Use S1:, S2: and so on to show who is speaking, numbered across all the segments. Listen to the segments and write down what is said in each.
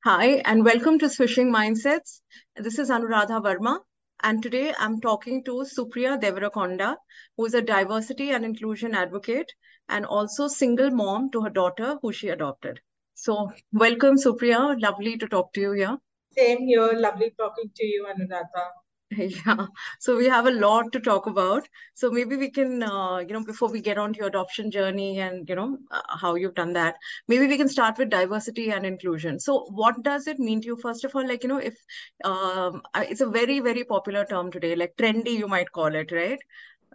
S1: Hi, and welcome to Swishing Mindsets. This is Anuradha Verma, and today I'm talking to Supriya Deverkonda, who is a diversity and inclusion advocate and also single mom to her daughter, who she adopted. So, welcome, Supriya. Lovely to talk to you here.
S2: Same here. Lovely talking to you, Anuradha.
S1: Yeah, so we have a lot to talk about. So maybe we can, before we get on to your adoption journey and, how you've done that, maybe we can start with diversity and inclusion. So what does it mean to you? First of all, if it's a very, very popular term today, like trendy, you might call it, right?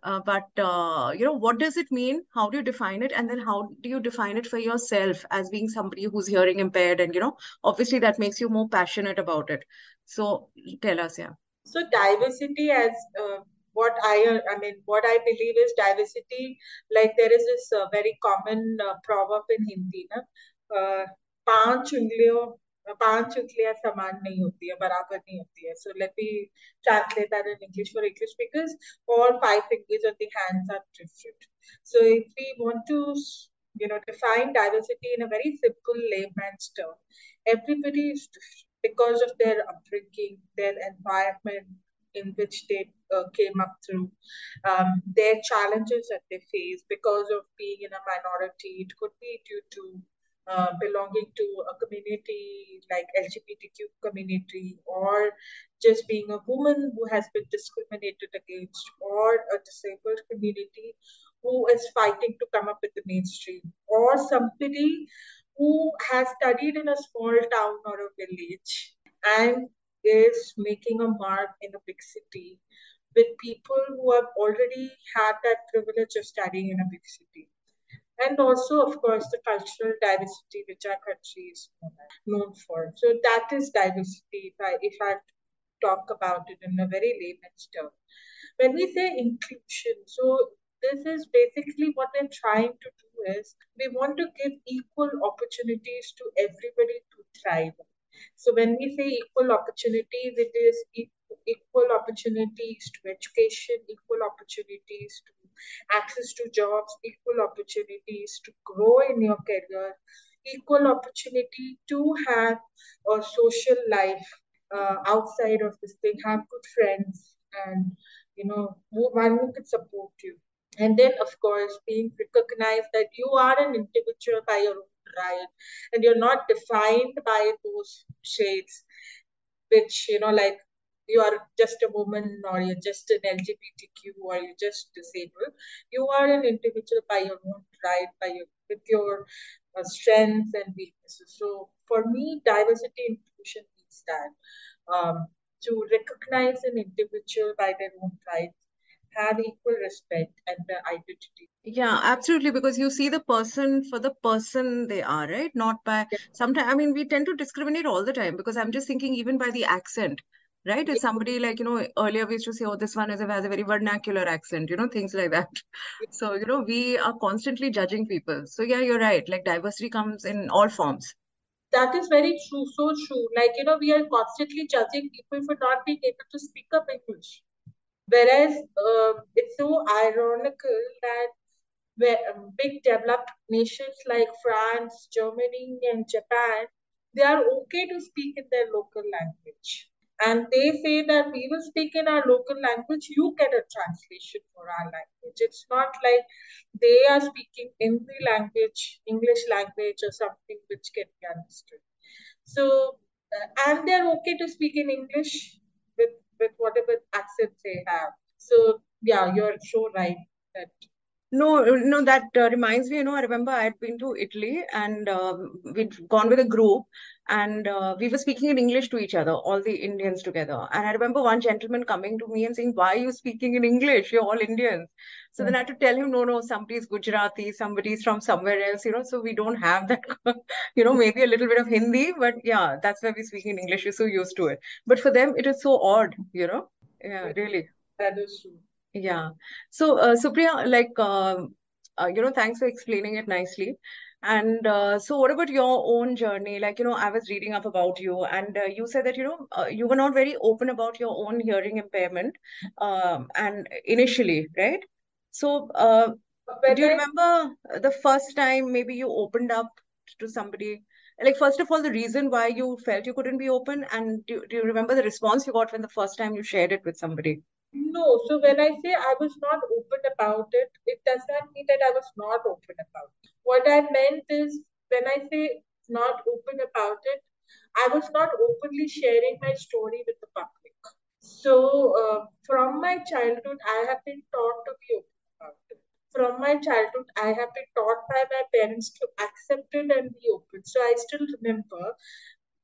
S1: But what does it mean? How do you define it? And then how do you define it for yourself as being somebody who's hearing impaired? And, obviously that makes you more passionate about it. So tell us, yeah.
S2: So diversity, as what I believe is diversity. Like there is this very common proverb in Hindi, na, पांच उंगलियों पांच उंगलियां समान नहीं होती है, बराबर नहीं होती है. So let me translate that in English for English because all five fingers of the hands are different. So if we want to, define diversity in a very simple layman's term, everybody is different because of their upbringing, their environment in which they came up through, their challenges that they face because of being in a minority. It could be due to belonging to a community like LGBTQ community, or just being a woman who has been discriminated against, or a disabled community who is fighting to come up with the mainstream, or somebody who has studied in a small town or a village and is making a mark in a big city with people who have already had that privilege of studying in a big city. And also, of course, the cultural diversity which our country is known for. So that is diversity, if I talk about it in a very layman's term. When we say inclusion, so this is basically what we're trying to do is we want to give equal opportunities to everybody to thrive. So when we say equal opportunities, it is equal opportunities to education, equal opportunities to access to jobs, equal opportunities to grow in your career, equal opportunity to have a social life outside of this thing, have good friends, and one who can support you. And then, of course, being recognized that you are an individual by your own right, and you're not defined by those shades, which, like you are just a woman, or you're just an LGBTQ, or you're just disabled. You are an individual by your own right, with your strengths and weaknesses. So for me, diversity inclusion means that, to recognize an individual by their own rights, have equal respect and the identity.
S1: Yeah, absolutely. Because you see the person for the person they are, right? Not by sometimes, I mean, we tend to discriminate all the time because I'm just thinking even by the accent, right? If somebody like, earlier we used to say, oh, this one has a very vernacular accent, things like that. So, we are constantly judging people. So, yeah, you're right. Like diversity comes in all forms.
S2: That is very true, so true. Like, we are constantly judging people for not being able to speak up English. Whereas it's so ironical that big developed nations like France, Germany, and Japan, they are okay to speak in their local language. And they say that we will speak in our local language, you get a translation for our language. It's not like they are speaking in the language, English language, or something which can be understood. So, and they're okay to speak in English with whatever accent they have. So, yeah, you're so right that.
S1: No, no, that reminds me, I remember I had been to Italy and we'd gone with a group and we were speaking in English to each other, all the Indians together. And I remember one gentleman coming to me and saying, why are you speaking in English? You're all Indians. So then I had to tell him, no, no, somebody's Gujarati, somebody's from somewhere else, so we don't have that, maybe a little bit of Hindi, but yeah, that's why we speak in English. We're so used to it. But for them, it is so odd, Yeah, really.
S2: That is true.
S1: Yeah. So, Supriya, thanks for explaining it nicely. And so, what about your own journey? Like, I was reading up about you, and you said that, you were not very open about your own hearing impairment, and initially, right? So,
S2: When
S1: do you
S2: I
S1: remember the first time maybe you opened up to somebody? Like, first of all, the reason why you felt you couldn't be open, and do you remember the response you got when the first time you shared it with somebody?
S2: No, so when I say I was not open about it, it does not mean that I was not open about it. What I meant is when I say not open about it, I was not openly sharing my story with the public. So, from my childhood, I have been taught to be open about it. From my childhood, I have been taught by my parents to accept it and be open. So, I still remember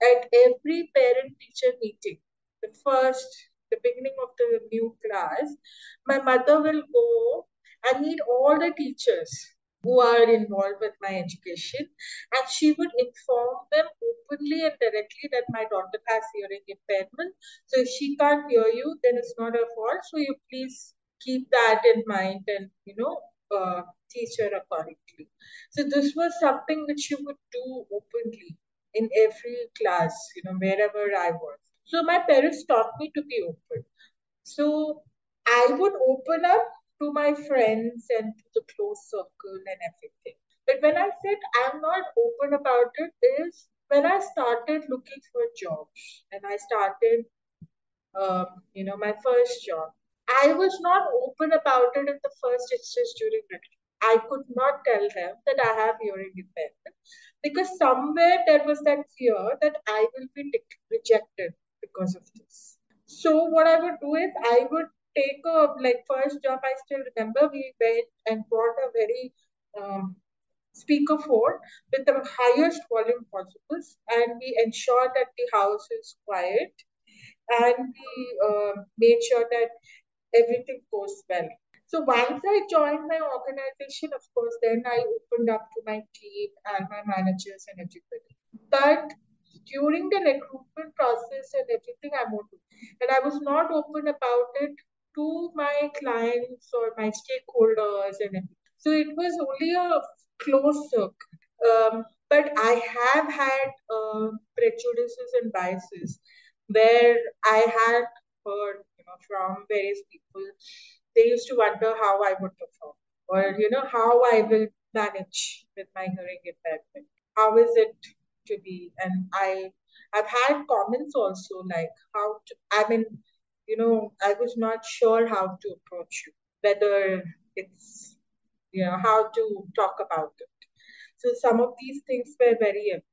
S2: at every parent teacher meeting, the beginning of the new class, my mother will go and meet all the teachers who are involved with my education, and she would inform them openly and directly that my daughter has hearing impairment. So if she can't hear you, then it's not her fault. So you please keep that in mind and teach her accordingly. So this was something which you would do openly in every class, wherever I was. So my parents taught me to be open. So I would open up to my friends and to the close circle and everything. But when I said I'm not open about it, is when I started looking for jobs and I started, my first job. I was not open about it in the first instance during recruitment. I could not tell them that I have hearing impairment because somewhere there was that fear that I will be rejected because of this. So what I would do is I would take a like first job. I still remember we went and bought a very speaker phone with the highest volume possible, and we ensured that the house is quiet, and we made sure that everything goes well. So once I joined my organization, of course, then I opened up to my team and my managers and everybody. But during the recruitment process and everything, I'm open. And I was not open about it to my clients or my stakeholders and everything. So it was only a close circle. But I have had prejudices and biases where I had heard, from various people. They used to wonder how I would perform, or how I will manage with my hearing impairment. How is it to be? And I've had comments also like how to. I mean, I was not sure how to approach you, whether it's how to talk about it. So some of these things were very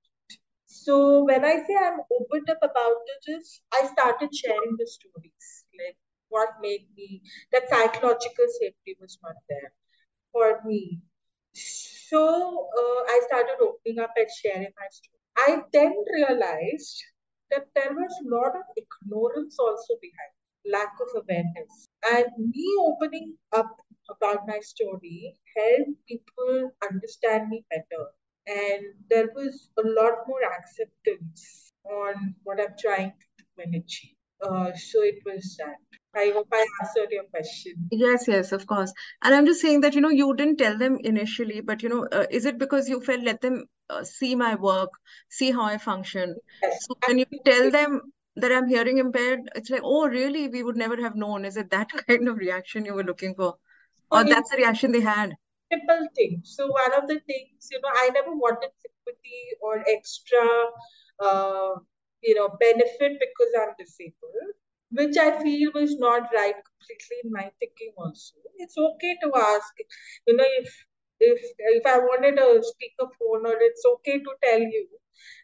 S2: so when I say I'm opened up about it, is I started sharing the stories, like what made me that psychological safety was not there for me. So I started opening up and sharing my story. I then realized that there was a lot of ignorance also behind, lack of awareness. And me opening up about my story helped people understand me better, and there was a lot more acceptance on what I'm trying to do and achieve. So it was that. I hope I answered your question.
S1: Yes, yes, of course. And I'm just saying that, you didn't tell them initially, but, is it because you felt let them see my work, see how I function?
S2: Yes,
S1: So when you tell
S2: absolutely.
S1: them that I'm hearing impaired, it's like, oh, really? We would never have known. Is it that kind of reaction you were looking for?
S2: For
S1: Or that's the reaction they had?
S2: multiple things. So one of the things, I never wanted sympathy or extra, uh, benefit because I'm disabled, which I feel was not right completely in my thinking. Also, it's okay to ask, if I wanted a speakerphone, or it's okay to tell you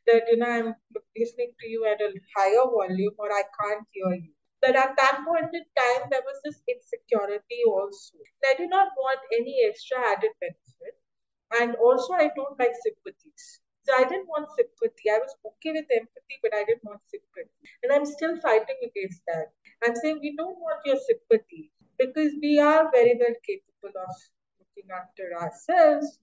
S2: that I'm listening to you at a higher volume, or I can't hear you. But at that point in time, there was this insecurity also. I did not want any extra added benefit. And also, I don't like sympathies. So I didn't want sympathy. I was okay with empathy, but I didn't want sympathy. And I'm still fighting against that. I'm saying we don't want your sympathy because we are very well capable of looking after ourselves.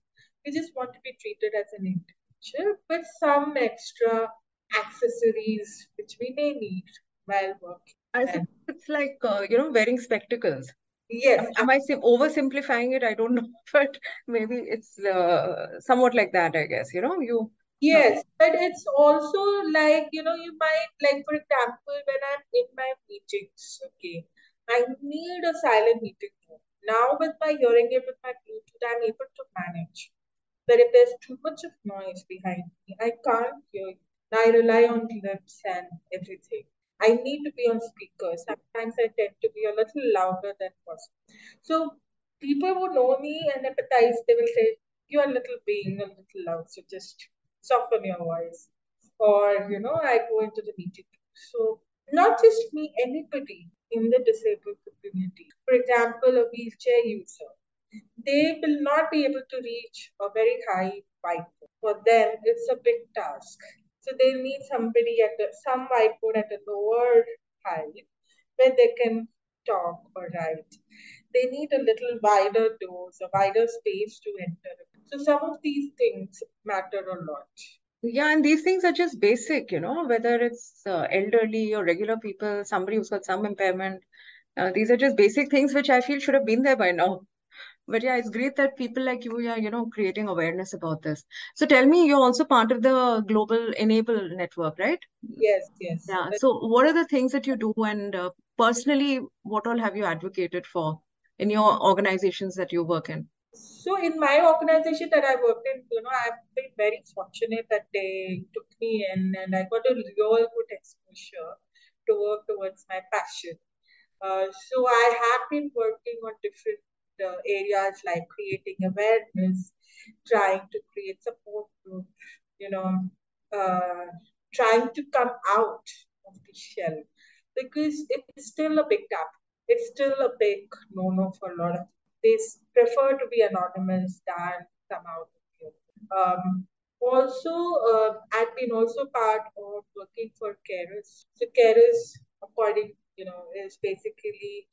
S2: We just want to be treated as an individual with some extra accessories which we may need while working.
S1: I suppose
S2: And
S1: it's like, wearing spectacles.
S2: yes,
S1: Am I oversimplifying it? I don't know, but maybe it's somewhat like that, I guess. Uh,
S2: yes, but it's also like, you might, like, for example, when I'm in my meetings, okay, I need a silent meeting room. Now, with my hearing aid, with my Bluetooth, I'm able to manage. But if there's too much of noise behind me, I can't hear you. I rely on lips and everything. I need to be on speakers. Sometimes I tend to be a little louder than possible. So people who know me and empathize, they will say, "You're a little being a little loud, so just soften your voice." Or, I go into the meeting. So not just me, anybody in the disabled community. For example, a wheelchair user, they will not be able to reach a very high whiteboard. For them, it's a big task. So they need somebody some whiteboard at a lower height where they can talk or write. They need a little wider doors, a wider space to enter. So some of these things matter a lot.
S1: Yeah, and these things are just basic, whether it's elderly or regular people, somebody who's got some impairment. These are just basic things which I feel should have been there by now. But yeah, it's great that people like you are, creating awareness about this. So tell me, you're also part of the Global Enable Network, right?
S2: Yes, yes.
S1: Yeah. So what are the things that you do, and personally, what all have you advocated for in your organizations that you work in?
S2: So in my organization that I worked in, I've been very fortunate that they took me in and I got a real good exposure to work towards my passion. So I have been working on different areas like creating awareness, trying to create support groups, you know, uh, trying to come out of the shell because it's still a big gap. It's still a big no-no for a lot of they prefer to be anonymous than come out of here. Also, I've been also part of working for carers. So carers, according is basically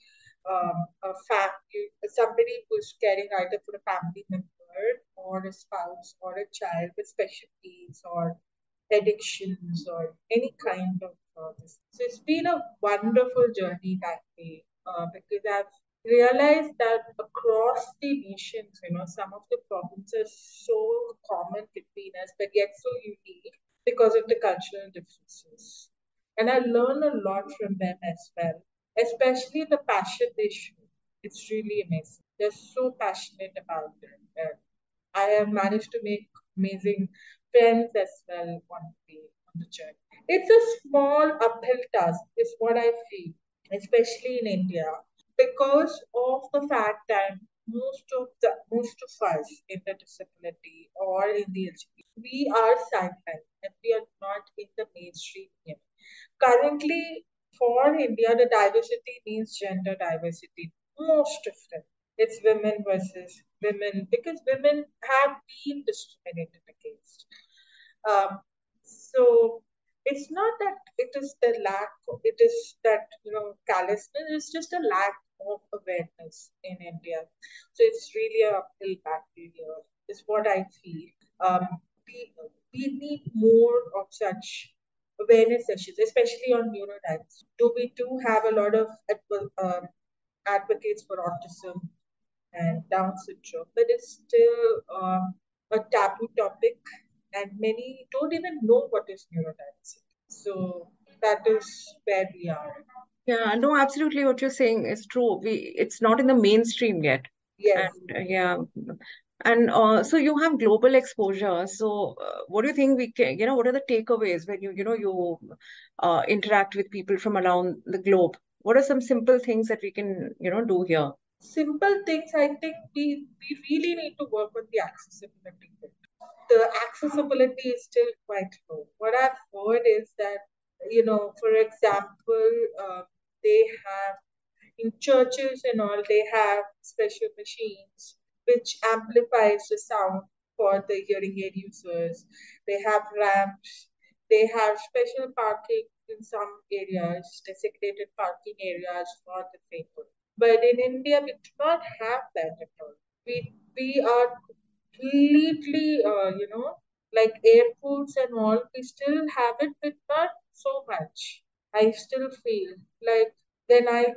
S2: a family, somebody who's caring either for a family member or a spouse or a child with special needs or addictions or any kind of this. So it's been a wonderful journey that way because I've realized that across the nations, some of the problems are so common between us, but yet so unique because of the cultural differences. And I learn a lot from them as well, especially the passion they show. It's really amazing. They're so passionate about it. And I have managed to make amazing friends as well on the journey. It's a small uphill task, is what I feel, especially in India, because of the fact that most of us in the disability or in the LGBT, we are sidelined and we are not in the mainstream yet. Currently, for India, the diversity means gender diversity. Most of them. It's women versus women because women have been discriminated against. Um, so it's not that it is the lack, it is that, callousness, it's just a lack of awareness in India. So it's really a uphill battle here, is what I feel. Um, we, we need more of such awareness sessions, especially on neurodiversity. We do have a lot of advocates for autism and Down syndrome, but it's still a taboo topic, and many don't even know what is neurodiversity. So that is where we are.
S1: Yeah, no, absolutely. What you're saying is true. It's not in the mainstream yet,
S2: Yes.
S1: and yeah, and so you have global exposure. So, what do you think we can, what are the takeaways when you interact with people from around the globe? What are some simple things that we can, do here?
S2: Simple things, I think we really need to work on the accessibility bit. The accessibility is still quite low. What I've heard is that, for example, they have in churches and all, they have special machines which amplifies the sound for the hearing aid users. They have ramps. They have special parking in some areas, designated parking areas for the disabled. But in India, we do not have that at all. We are completely, like airports and all, we still have it, but not so much. I still feel like when I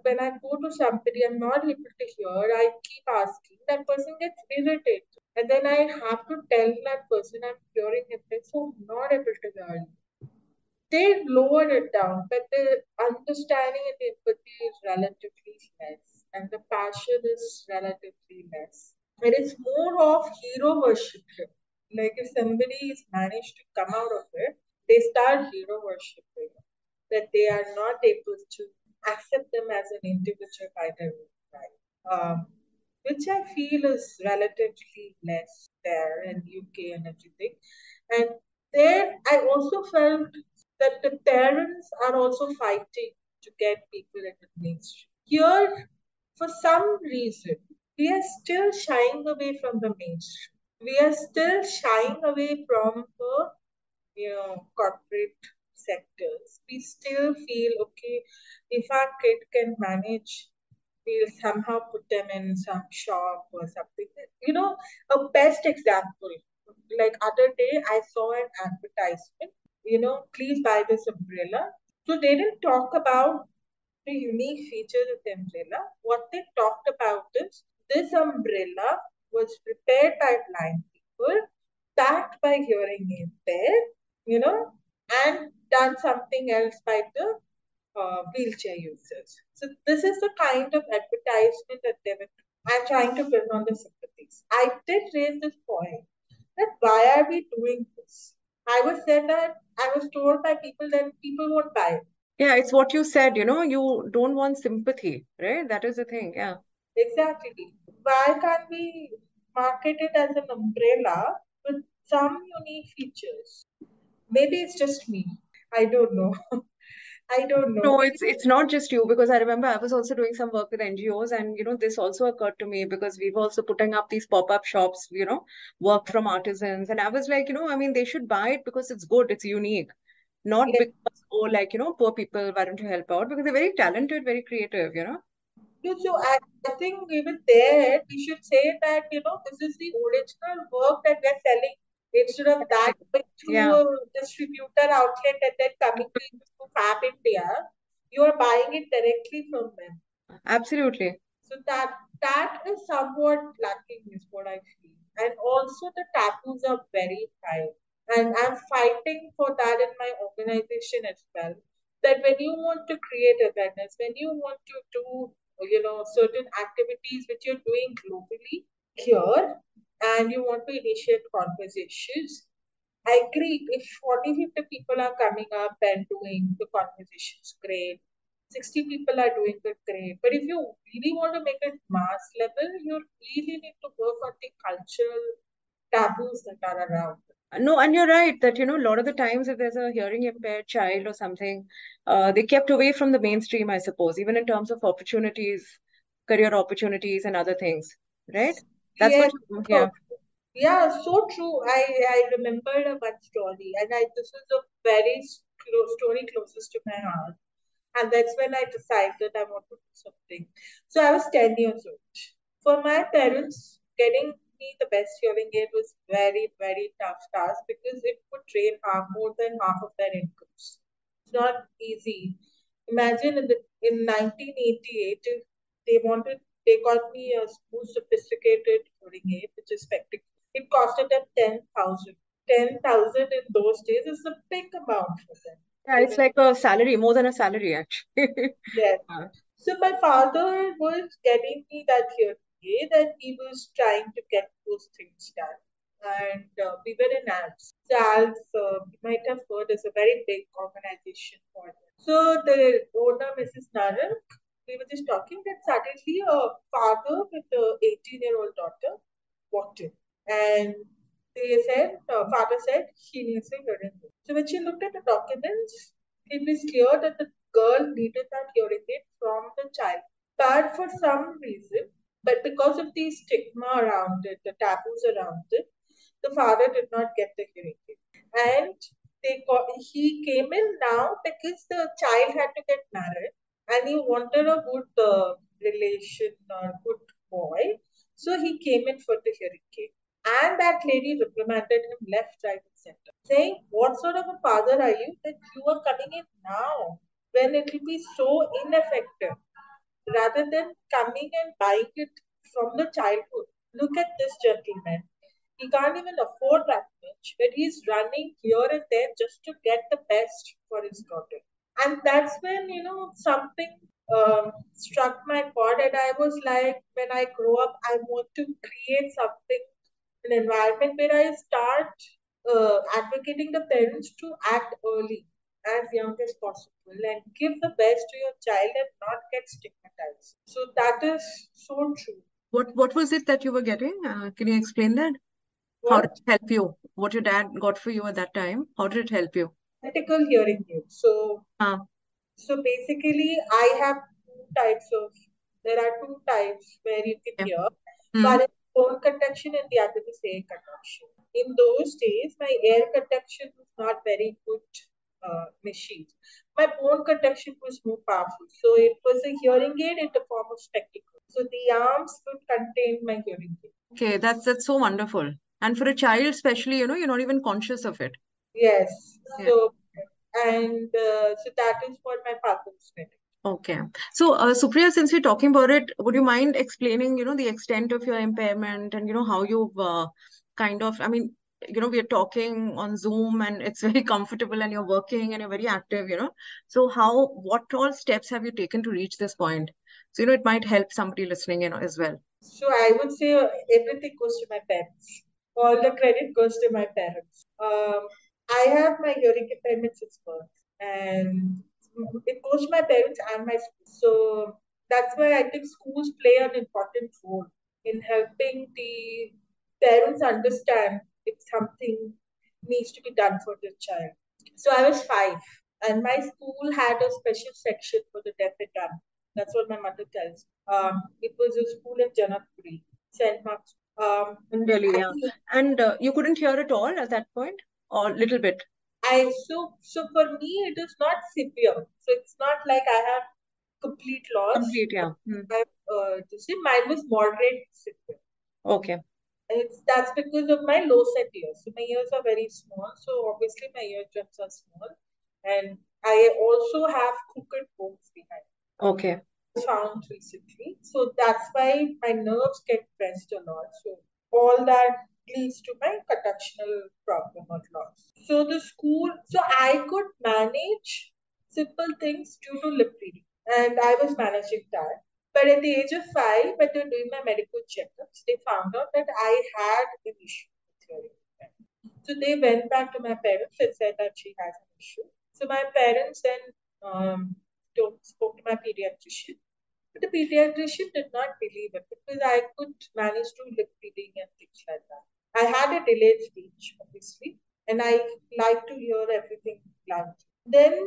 S2: when I go to somebody, I'm not able to hear. I keep asking. That person gets irritated, and then I have to tell that person I'm hearing it. So I'm not able to hear you. They lowered it down, but the understanding and empathy is relatively less, and the passion is relatively less. And it's more of hero worship here. Like if somebody is managed to come out of it, they start hero worshiping that they are not able to accept them as an individual by their own right. Which I feel is relatively less there in UK and everything. And there, I also felt that the parents are also fighting to get people in the mainstream. Here, for some reason, we are still shying away from the mainstream. We are still shying away from the corporate sectors. We still feel okay if our kid can manage, we'll somehow put them in some shop or something. A best example, like other day I saw an advertisement, please buy this umbrella. So they didn't talk about the unique features of the umbrella. What they talked about is this umbrella was prepared by blind people, backed by hearing impaired, you know, and done something else by the wheelchair users. So this is the kind of advertisement that they were and trying to build on the sympathies. I did raise this point that why are we doing this? I was said that I was told by people that people won't buy it.
S1: Yeah, it's what you said, you don't want sympathy, right? That is the thing. Yeah.
S2: Exactly. Why can't we market it as an umbrella with some unique features? Maybe it's just me. I don't know. I don't know.
S1: No,
S2: Maybe
S1: it's not just you because I remember I was also doing some work with NGOs and this also occurred to me because we were also putting up these pop-up shops, work from artisans. And I was like, I mean, they should buy it because it's good, it's unique. Not
S2: yes.
S1: because, oh, like, poor people, why don't you help out? Because they're very talented, very creative.
S2: So I think even there we should say that this is the original work that we're selling instead of that
S1: Correct.
S2: going through
S1: Yeah,
S2: a distributor outlet and then coming to you to Fab India. You are buying it directly from them.
S1: absolutely.
S2: So that is somewhat lacking, is what I feel. And also the taboos are very high. And I'm fighting for that in my organization as well. That when you want to create awareness, when you want to do certain activities which you're doing globally here, and you want to initiate conversations, I agree. If 40, 50 people are coming up and doing the conversations, great. 60 people are doing it, great. But if you really want to make it mass level, you really need to work on the cultural taboos that are around.
S1: No, and you're right that, a lot of the times if there's a hearing impaired child or something, they kept away from the mainstream, I suppose, even in terms of opportunities, career opportunities and other things, right? That's what
S2: Yes,
S1: yeah.
S2: yeah, so true. I remembered one story, and this is a very story closest to my heart. And that's when I decided I want to do something. So I was 10 years old. For my parents, getting me the best hearing aid was very, very tough task because it would drain more than half of their incomes. It's not easy. Imagine in 1988, if they got me a more sophisticated hearing aid, which is spectacle. It costed them 10,000. 10,000 in those days is a big amount for them.
S1: Yeah, it's
S2: Even
S1: like a salary, more than a salary actually.
S2: yes.
S1: Uh,
S2: So my father was getting me that hearing aid, and he was trying to get those things done. And we were in ALS. So ALS, you might have heard, is a very big organization for them. So the owner, Mrs. Naran, we were just talking that suddenly a father with a 18-year-old daughter walked in. And father said she needs a hearing aid. So when she looked at the documents, it was clear that the girl needed that hearing aid from the child. But for some reason, but because of the stigma around it, the taboos around it, the father did not get the hearing aid. And he came in now because the child had to get married and he wanted a good relation or good boy. So he came in for the hearing aid. And that lady reprimanded him left, right, and center, saying, what sort of a father are you that you are coming in now when it will be so ineffective rather than coming and buying it from the childhood? Look at this gentleman. He can't even afford that much, but he's running here and there just to get the best for his daughter. And that's when, something struck my chord, and I was like, when I grow up, I want to create something, an environment where I start advocating the parents to act early, as young as possible, and give the best to your child and not get stigmatized. So that is so true.
S1: What was it that you were getting? Can you explain that? How did
S2: What?
S1: it help you? What your dad got for you at that time? How did it help you?
S2: Critical hearing aid.
S1: Ah,
S2: So basically, I have there are two types where you can
S1: yeah.
S2: hear.
S1: Hmm.
S2: One is bone conduction and the other is air conduction. In those days, my air conduction was not very good machine. My bone conduction was more powerful. So it was a hearing aid in the form of spectacle. So the arms would contain my hearing aid.
S1: Okay, that's so wonderful. And for a child, especially, you're not even conscious of it.
S2: Yes.
S1: Yeah.
S2: So, and so that is what my father was doing.
S1: Okay. So, Supriya, since we're talking about it, would you mind explaining, the extent of your impairment and, how you've kind of, I mean, we're talking on Zoom and it's very comfortable and you're working and you're very active. So what all steps have you taken to reach this point? So, it might help somebody listening, as well.
S2: So I would say everything goes to my parents. All the credit goes to my parents. I have my hearing impairment since birth, and it goes to my parents and my school. So that's why I think schools play an important role in helping the parents understand if something needs to be done for the child. So I was 5, and my school had a special section for the deaf and dumb. That's what my mother tells me. It was a school in Janakpuri, St. Mark's.
S1: Really, yeah. And you couldn't hear at all at that point, or little bit?
S2: So for me it is not severe. So it's not like I have complete loss.
S1: Complete, yeah. Hmm.
S2: To see, mine was moderate severe.
S1: Okay.
S2: That's because of my low set ears. So my ears are very small. So obviously my eardrums are small, and I also have crooked bones behind.
S1: Okay.
S2: Found recently. So that's why my nerves get pressed a lot. So all that leads to my conductional problem or loss. So I could manage simple things due to lip reading, and I was managing that. But at the age of 5, when they were doing my medical checkups, they found out that I had an issue with hearing. So they went back to my parents and said that she has an issue. So my parents then spoke to my pediatrician, but the pediatrician did not believe it because I could manage to lip reading and things like that. I had a delayed speech, obviously, and I like to hear everything loud. Then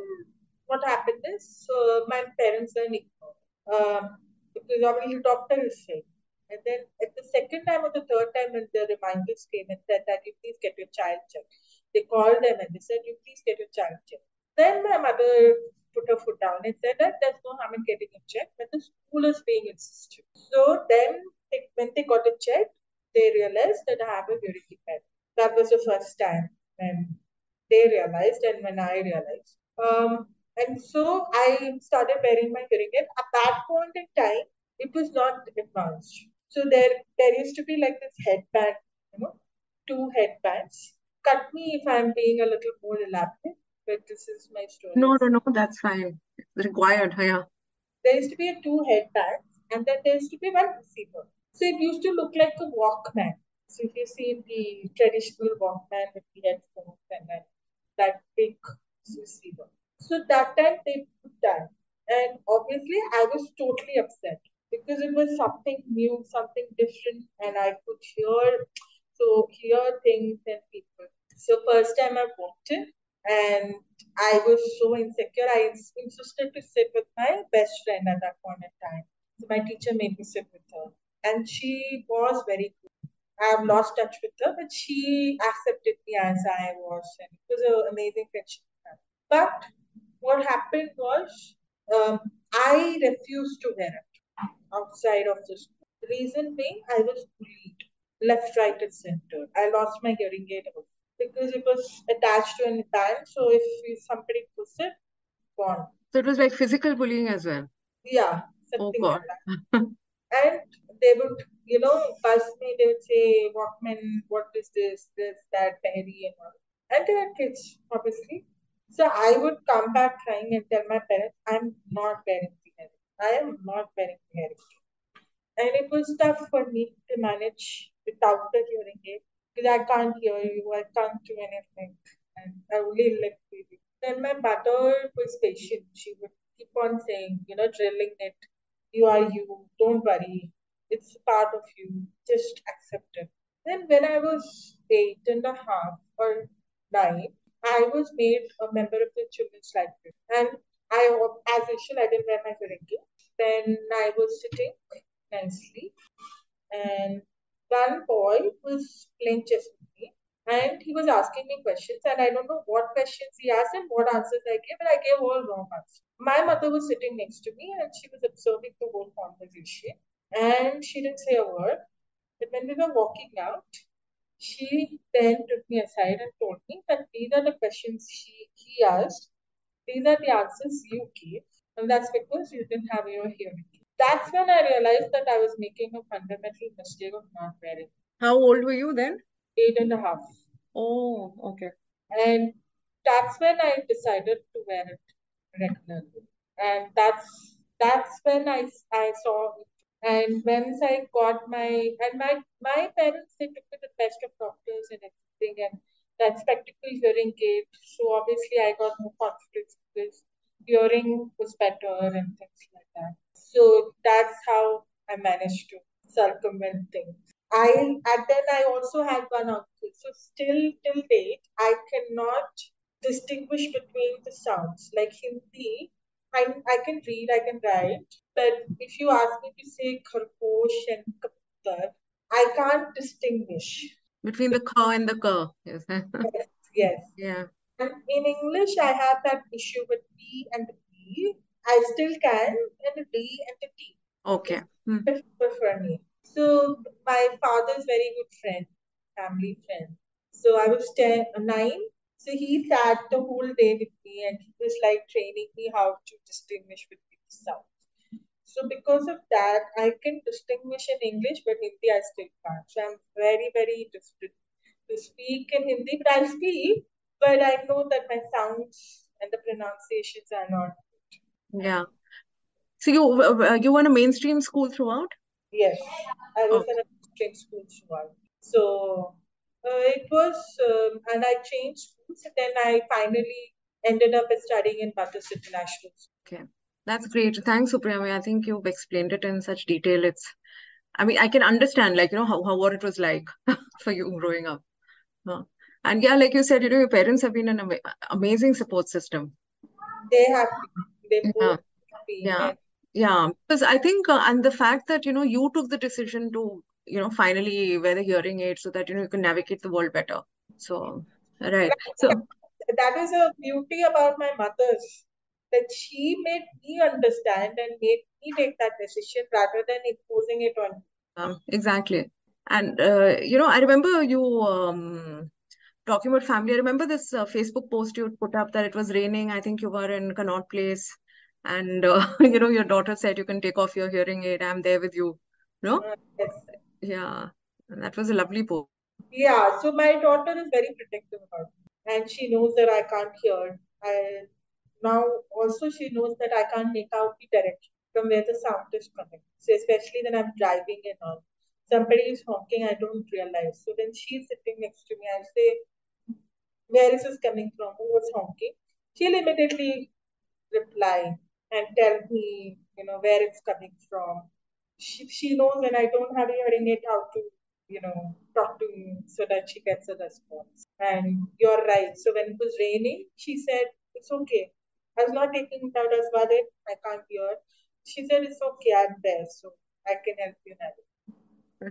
S2: what happened is my parents then ignored because obviously the doctor is saying. And then at the second time or the third time, when the reminders came and said that you please get your child checked, they called them and they said you please get your child checked. Then my mother put her foot down and said that there's no harm in getting it checked, but the school is being insistent. So then, when they got it checked, they realized that I have a hearing impairment. That was the first time when they realized and when I realized. And so I started wearing my hearing aid. At that point in time, it was not advanced. So there used to be like this headband, you know, two headbands. Cut me if I'm being a little more elaborate, but this is my story.
S1: No, no, no, that's fine. It's required, yeah.
S2: There used to be a two headbands, and then there used to be one receiver. So it used to look like a Walkman. So if you see the traditional Walkman with the headphones and then that big receiver. So that time they put that. And obviously I was totally upset because it was something new, something different, and I could hear things and people. So first time I walked in, and I was so insecure. I insisted to sit with my best friend at that point in time. So my teacher made me sit with her, and she was very good. I have lost touch with her, but she accepted me as I was, and it was an amazing friendship. But what happened was, I refused to wear it outside of the school. The reason being, I was bullied left, right, and center. I lost my hearing aid also because it was attached to an band. So if somebody puts it, gone.
S1: So it was like physical bullying as well.
S2: Yeah,
S1: Oh
S2: something
S1: God.
S2: like that. And they would, buzz me. They would say, "Walkman, what is this, that, Perry, and all." And they were kids, obviously. So I would come back crying and tell my parents, I'm not wearing the hearing. I am not wearing the hearing. And it was tough for me to manage without the hearing aid because I can't hear you, I can't do anything, and I only live with you. Then my mother was patient. She would keep on saying, drilling it, you are you, don't worry, it's part of you, just accept it. Then when I was 8.5 or 9, I was made a member of the children's library. And as usual, I didn't wear my hearing aid. Then I was sitting nicely, and one boy was playing chess with me, and he was asking me questions, and I don't know what questions he asked and what answers I gave, but I gave all wrong answers. My mother was sitting next to me, and she was observing the whole conversation, and she didn't say a word. But when we were walking out, she then took me aside and told me that these are the questions he asked, these are the answers you gave, and that's because you didn't have your hearing. That's when I realized that I was making a fundamental mistake of not wearing.
S1: How old were you then?
S2: 8.5.
S1: Oh, okay.
S2: And that's when I decided to wear it regularly. And that's when I saw it. And once I got my parents, they took me to the best of doctors and everything, and that spectacle hearing aid. So obviously I got more confidence because hearing was better and things like that. So that's how I managed to circumvent things. And then I also had one uncle. So still till date, I cannot distinguish between the sounds. Like Hindi, I can read, I can write, but if you ask me to say khargosh and kabutar, I can't distinguish.
S1: Between the ka and the ka. Yes.
S2: Yes, yes.
S1: Yeah.
S2: And in English, I have that issue with P and the P. I still can, and the D and the T.
S1: Okay.
S2: It's
S1: Hmm.
S2: difficult for me. So my father's very good friend, family friend. So I was 9. So he sat the whole day with me and he was like training me how to distinguish between the sounds. So because of that, I can distinguish in English, but Hindi I still can't. So I'm very, very interested to speak in Hindi, but I'll speak, but I know that my sounds and the pronunciations are not good. And
S1: Yeah. So you were in a mainstream school throughout?
S2: yes, I was
S1: Oh,
S2: in a mainstream school throughout. So it was, and I changed schools, and then I finally ended up studying in Butters International.
S1: okay. That's great. Thanks, Supriya. I think you've explained it in such detail. I mean, I can understand, like, how what it was like for you growing up. Huh. And yeah, like you said, your parents have been an amazing support system.
S2: They have been, they
S1: Yeah,
S2: both have been,
S1: yeah,
S2: and
S1: yeah. Because I think, and the fact that, you took the decision to, finally wear the hearing aid so that, you can navigate the world better. So, right. So,
S2: that is a beauty about my mother's, that she made me understand and made me take that decision rather than imposing it on me.
S1: exactly. And, I remember you talking about family. I remember this Facebook post you put up that it was raining. I think you were in Connaught Place. And, your daughter said you can take off your hearing aid. I'm there with you. No?
S2: Yes.
S1: Yeah. And that was a lovely post.
S2: Yeah, so my daughter is very protective about me, and she knows that I can't hear. I now also she knows that I can't make out the direction from where the sound is coming. So especially when I'm driving and all, somebody is honking, I don't realize. So when she's sitting next to me, I say, "Where is this coming from? Who was honking?" She'll immediately reply and tell me, where it's coming from. She knows when I don't have a hearing aid how to, talk to me so that she gets a response. And you're right. So when it was raining, she said, it's okay. I was not taking it out as valid. I can't hear. She said, it's okay. I'm there. So I can help you now.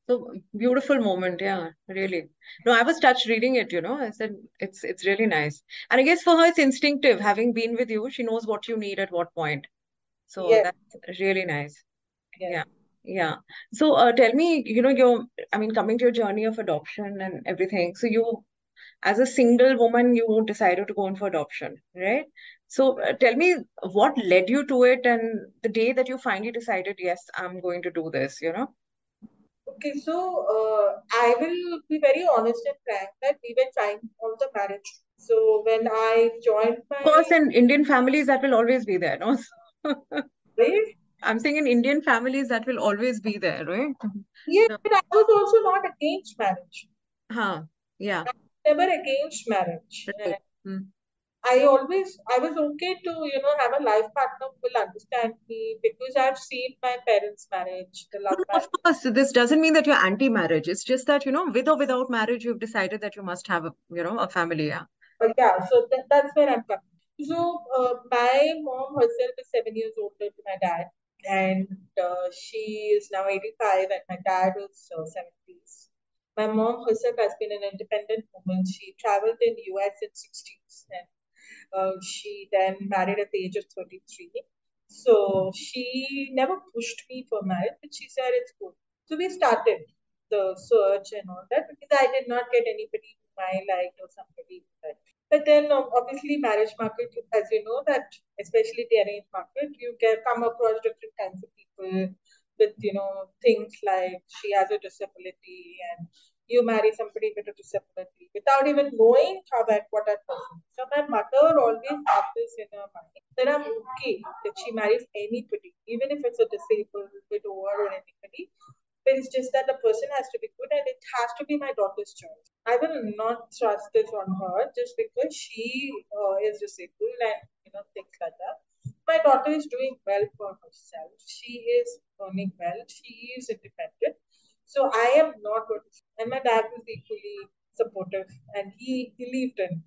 S1: So beautiful moment, yeah, really. No, I was touched reading it, I said it's really nice. And I guess for her it's instinctive. Having been with you, she knows what you need at what point. So
S2: Yes,
S1: that's really nice.
S2: yes.
S1: Yeah. Yeah. So tell me, I mean, coming to your journey of adoption and everything. So you, as a single woman, you decided to go in for adoption, right? So tell me what led you to it and the day that you finally decided, yes, I'm going to do this.
S2: Okay, so I will be very honest and frank that we were trying all the marriage. So when I joined
S1: Of course,
S2: my
S1: in Indian families, that will always be there, no?
S2: way,
S1: I'm saying in Indian families, that will always be there, right?
S2: yeah,
S1: So,
S2: but I was also not against marriage.
S1: yeah,
S2: I was never against marriage.
S1: right. Hmm.
S2: I was okay to, have a life partner who will understand me because I've seen my parents' marriage, the
S1: No,
S2: love
S1: no, of
S2: marriage.
S1: course, this doesn't mean that you're anti-marriage. It's just that, with or without marriage, you've decided that you must have a family. Yeah.
S2: Yeah, so that's where I'm coming. So my mom herself is 7 years older to my dad, and she is now 85, and my dad is 70s. My mom herself has been an independent woman. She traveled in US in 60s, and she then married at the age of 33. So she never pushed me for marriage, but she said it's good. So we started the search and all that because I did not get anybody whom I liked or somebody who liked. But then obviously marriage market, as you know, that especially the arranged market, you can come across different kinds of people with things like she has a disability and you marry somebody with a disability without even knowing what that person is. So my mother always had this in her mind that I'm okay that she marries anybody, even if it's a disabled widower or anybody. But it's just that the person has to be good and it has to be my daughter's choice. I will not trust this on her just because she is disabled and things like that. My daughter is doing well for herself. She is earning well. She is independent. So I am not going to. And my dad was equally supportive, and he believed in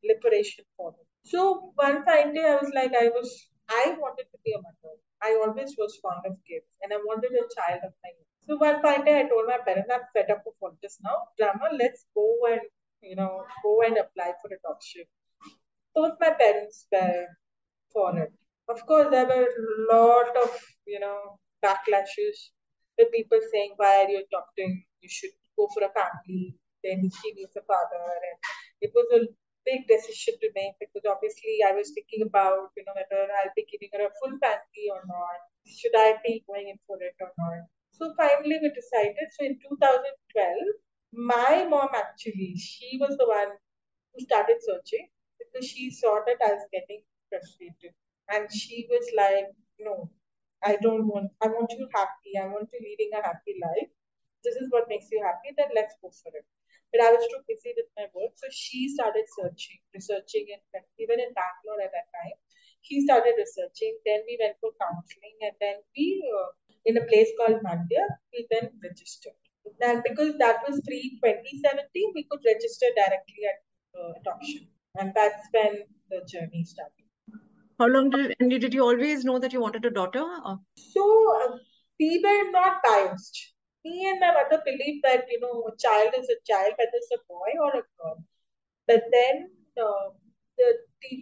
S2: liberation for him. So one fine day, I wanted to be a mother. I always was fond of kids, and I wanted a child of my own. So one fine day, I told my parents, I'm fed up of all this now, drama. Let's go and apply for adoption. Both my parents were for it. Of course, there were a lot of backlashes with people saying, "Why are you adopting? You should go for a family." Then she needs a father, and it was a big decision to make because obviously I was thinking about whether I'll be giving her a full family or not. Should I be going in for it or not? So finally, we decided. So in 2012, my mom actually she was the one who started searching because she saw that I was getting frustrated. And she was like, no, I want you happy. I want you leading a happy life. This is what makes you happy, then let's go for it. But I was too busy with my work. So she started researching, even in Bangalore at that time. He started researching. Then we went for counseling. And then in a place called Mandya, we then registered. And because that was pre 2017, we could register directly at adoption. And that's when the journey started.
S1: How long did you always know that you wanted a daughter?
S2: So we were not biased. Me and my mother believed that a child is a child, whether it's a boy or a girl. But then the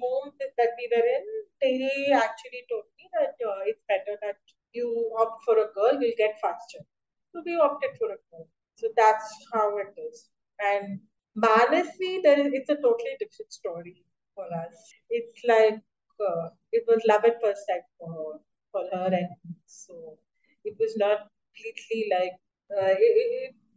S2: home that we were in, they actually told me that it's better that you opt for a girl, you'll get faster. So we opted for a girl. So that's how it is. And Manasvi, it's a totally different story for us. It's like it was love at first sight for her and me. So it was not completely like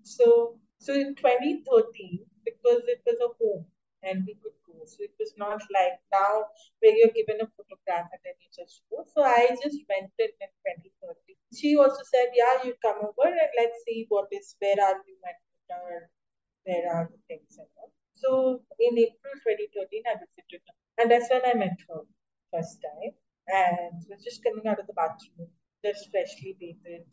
S2: so in 2013 because it was a home and we could go. So it was not like now where you're given a photograph and then you just go. So I just went in 2013. She also said, "Yeah, you come over and let's see where are you and where are the things and all." So in April 2013, I visited her. And that's when I met her first time. And she was just coming out of the bathroom, just freshly bathed.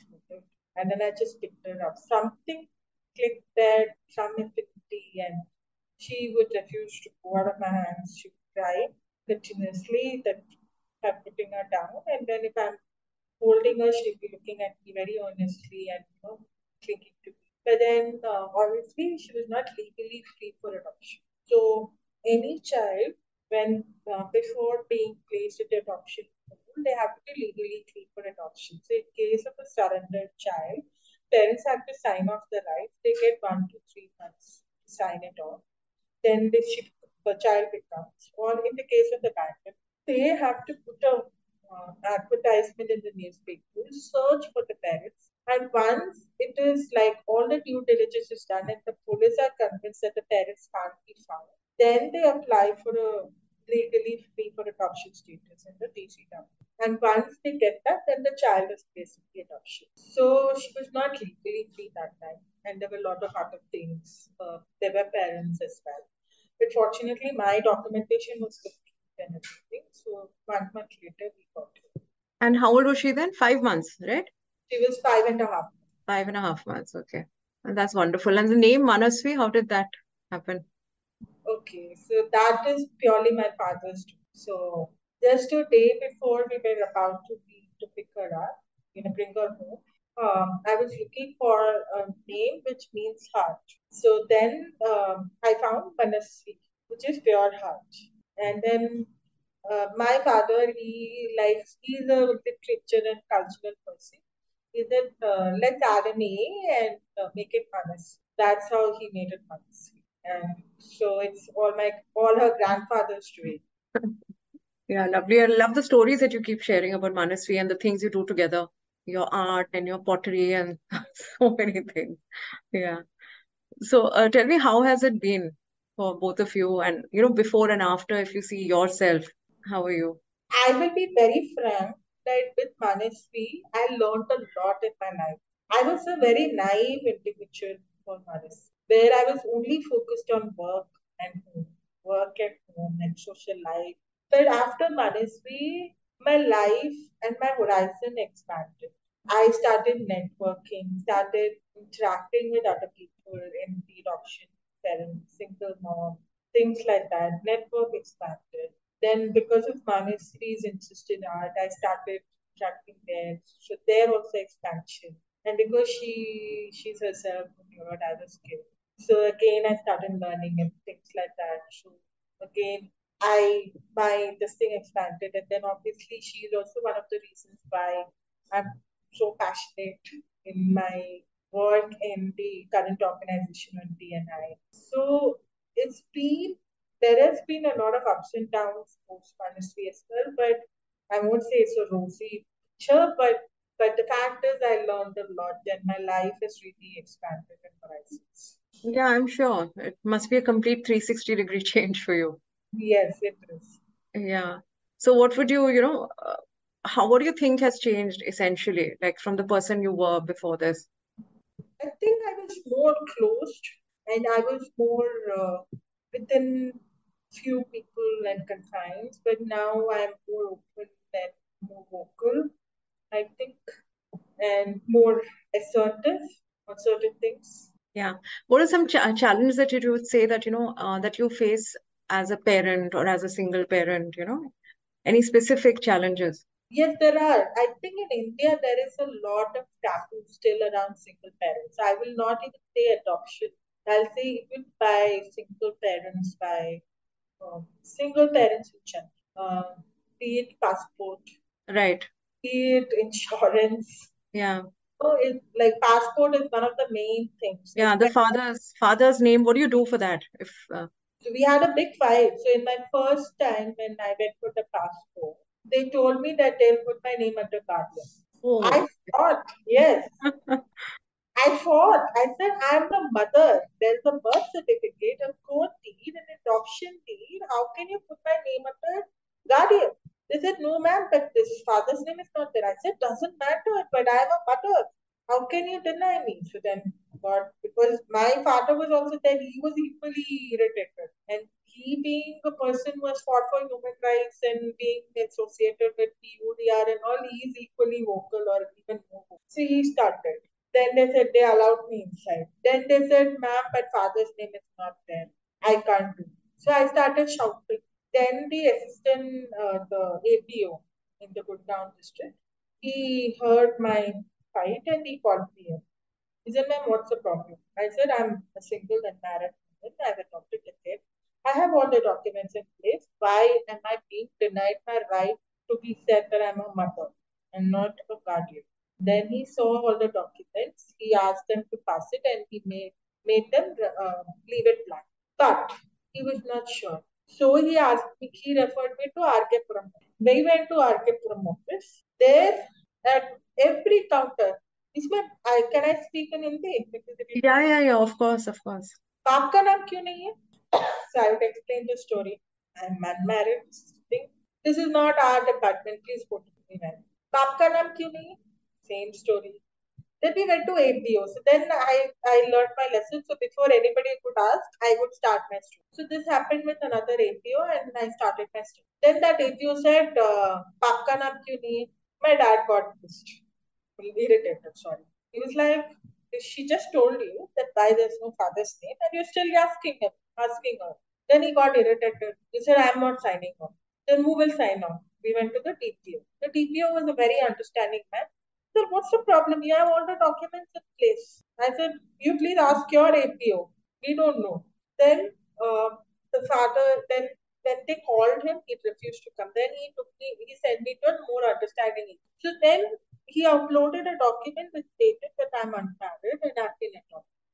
S2: And then I just picked her up. Something clicked there, some affinity, and she would refuse to go out of my hands. She would cry continuously that I'm putting her down. And then if I'm holding her, she'd be looking at me very earnestly and clinging to me. But then obviously she was not legally free for adoption. So any child, when before being placed in the adoption home, they have to be legally free for adoption. So in case of a surrendered child, parents have to sign off the rights. They get 1 to 3 months to sign it off. Then the child becomes, or in the case of the abandonment, they have to put a advertisement in the newspaper, search for the parents. And once it is like all the due diligence is done and the police are convinced that the parents can't be found, Then they apply for a legally free for adoption status in the TCW. And once they get that, then the child is basically adoption. So she was not legally free that time, and there were a lot of other things. There were parents as well. But fortunately, my documentation was complete and everything. So 1 month later, we got her.
S1: And how old was she then? 5 months, right?
S2: She was 5.5.
S1: 5.5 months. Okay. And that's wonderful. And the name Manasvi, how did that happen?
S2: Okay, so that is purely my father's doing. So just a day before we were about to leave to pick her up, bring her home, I was looking for a name which means heart. So then I found Manasvi, which is pure heart. And then my father, he's a literature and cultural person. He said, let's add an A and make it Manas. That's how he made it Manas. And so it's all her grandfather's doing.
S1: Yeah, lovely. I love the stories that you keep sharing about Manasvi and the things you do together, your art and your pottery and so many things. Yeah. So tell me, how has it been for both of you? And, before and after, if you see yourself, how are you?
S2: I will be very frank that with Manasvi, I learned a lot in my life. I was a very naive individual for Manasvi, where I was only focused on work at home and social life. But after Manasvi, my life and my horizon expanded. I started networking, started interacting with other people in the adoption, parents, single mom, things like that. Network expanded. Then, because of Manasri's interest in art, I started interacting there. So there also expansion. And because she's herself a neurodiverse kid, so again I started learning and things like that. So again, my this thing expanded, and then obviously she's also one of the reasons why I'm so passionate in my work in the current organization on DNI. So it's been there has been a lot of ups and downs post ministry as well, but I won't say it's a rosy picture, but the fact is I learned a lot and my life has really expanded in horizons.
S1: Yeah, I'm sure. It must be a complete 360-degree change for you.
S2: Yes, it is.
S1: Yeah. So what would you, what do you think has changed essentially, like from the person you were before this?
S2: I think I was more closed and I was more within few people and confines, but now I'm more open and more vocal, I think, and more assertive on certain things.
S1: Yeah. What are some challenges that you would say that, that you face as a parent or as a single parent, any specific challenges?
S2: Yes, there are. I think in India there is a lot of taboo still around single parents. I will not even say adoption. I'll say even by single parents in general. Be it passport,
S1: Right.
S2: be it insurance.
S1: Yeah.
S2: So it's like passport is one of the main things.
S1: Yeah. The father's name. What do you do for that? If
S2: So we had a big fight. So in my first time when I went for the passport, they told me that they'll put my name under guardian.
S1: oh,
S2: I thought, yes, I fought. I said, I'm the mother. There's a birth certificate, a court deed, an adoption deed. How can you put my name under guardian? They said, no, ma'am, but this father's name is not there. I said, doesn't matter, but I'm a mother. How can you deny me? So then, God, because my father was also there, he was equally irritated. And he, being a person who has fought for human rights and being associated with PUDR and all, he is equally vocal or even more vocal. So he started. Then they said they allowed me inside. Then they said, ma'am, but father's name is not there. I can't do. So I started shouting. Then the assistant, the APO in the Gurgaon district, he heard my fight and he called me in. He said, ma'am, what's the problem? I said, I'm a single and married woman. I've adopted a kid. I have all the documents in place. Why am I being denied my right to be said that I'm a mother and not a guardian? Then he saw all the documents. He asked them to pass it and made them leave it blank. But he was not sure. So he referred me to RK Puram. We went to RK Puram office. There, at every counter, can I speak in Hindi? Because it will be
S1: yeah, yeah, yeah. Of course, of course.
S2: आपका नाम क्यों नहीं है So I would explain the story. I'm unmarried. This is not our department. Please go to me. बाप का नाम क्यों नहीं? Same story. Then we went to APO. So then I learned my lesson. So before anybody could ask, I would start my story. So this happened with another APO, and I started my story. Then that APO said, "बाप का नाम क्यों नहीं?" My dad got pissed, irritated. Sorry. He was like, "She just told you that why there's no father's name, and you're still asking her." Then he got irritated. He said, "I'm not signing off." Then who will sign off? We went to the TPO. The TPO was a very understanding man. Sir, what's the problem? You have all the documents in place. I said, you please ask your APO. We don't know. Then the father, then when they called him, he refused to come. Then he sent me to a more understanding. So then he uploaded a document which stated that I'm unmarried and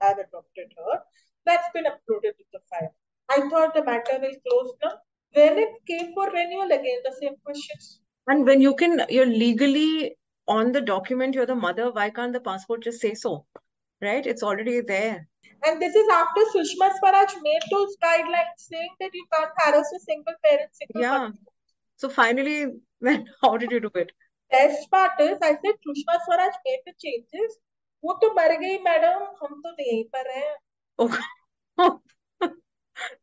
S2: I've adopted her. That's been uploaded to the file. I thought the matter will close now. When it came for renewal, again the same questions.
S1: And when you're legally on the document, you're the mother, why can't the passport just say so? Right? It's already there.
S2: And this is after Sushma Swaraj made those guidelines saying that you can't harass a single parent, single
S1: Yeah.
S2: mother.
S1: So finally, how did you do it?
S2: Best part is, I said Sushma Swaraj made the changes. वो तो मर गई madam, हम तो यहीं पर हैं.
S1: Oh,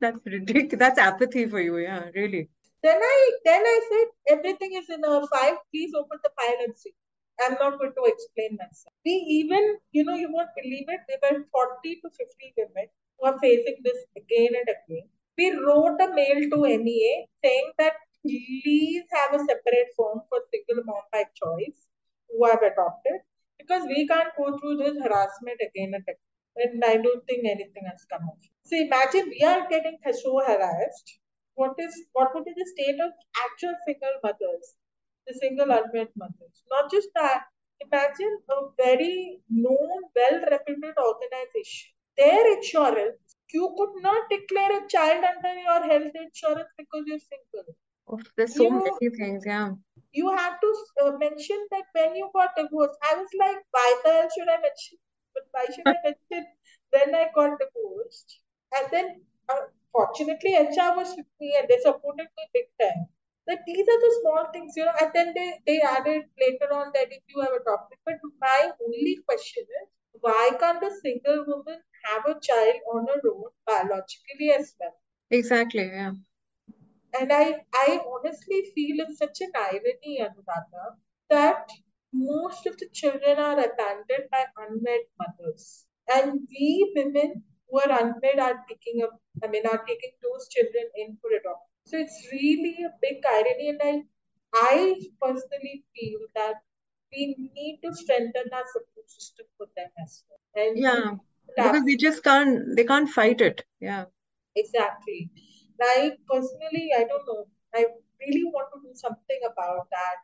S1: that's ridiculous. That's apathy for you. Yeah, really.
S2: Then I said everything is in a file. Please open the file and see. I'm not going to explain myself. We even, you won't believe it. There were 40 to 50 women who are facing this again and again. We wrote a mail to MEA saying that please have a separate form for single mom by choice who have adopted, because we can't go through this harassment again and again. And I don't think anything has come of it. So imagine we are getting so harassed. What would be the state of actual single mothers, the single unwed mothers? Not just that. Imagine a very known, well-reputed organization. Their insurance, you could not declare a child under your health insurance because you're single.
S1: Oh, there's so
S2: You
S1: many things. Yeah.
S2: you have to mention that when you got divorced. I was like, why the hell should I mention? But why should I mention when I got divorced? And then, fortunately, HR was with me and they supported me big time. That these are the small things, and then they added later on that if you have adopted. But my only question is, why can't a single woman have a child on her own biologically as well?
S1: Exactly. Yeah.
S2: And I honestly feel it's such an irony, Anuradha, that most of the children are abandoned by unwed mothers. And we women who are unwed are are taking those children in for adoption. So it's really a big irony. And I personally feel that we need to strengthen our support system for them as well. And we
S1: Yeah. Because
S2: have
S1: they can't fight it. Yeah.
S2: Exactly. Like personally, I don't know. I really want to do something about that.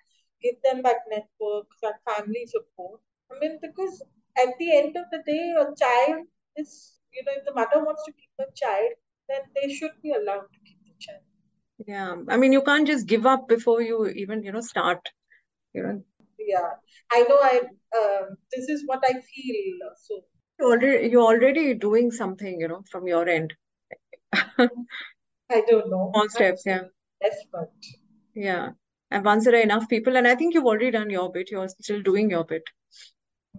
S2: Give them that network, that family support. I mean, because at the end of the day, a child is, if the mother wants to keep a child, then they should be allowed to keep the child.
S1: Yeah. I mean, you can't just give up before you even, start.
S2: Yeah, I know. This is what I feel. So
S1: You're already doing something, from your end.
S2: I don't know.
S1: Small steps, yeah.
S2: Desperate.
S1: Yeah. And once there are enough people, and I think you've already done your bit, you're still doing your bit.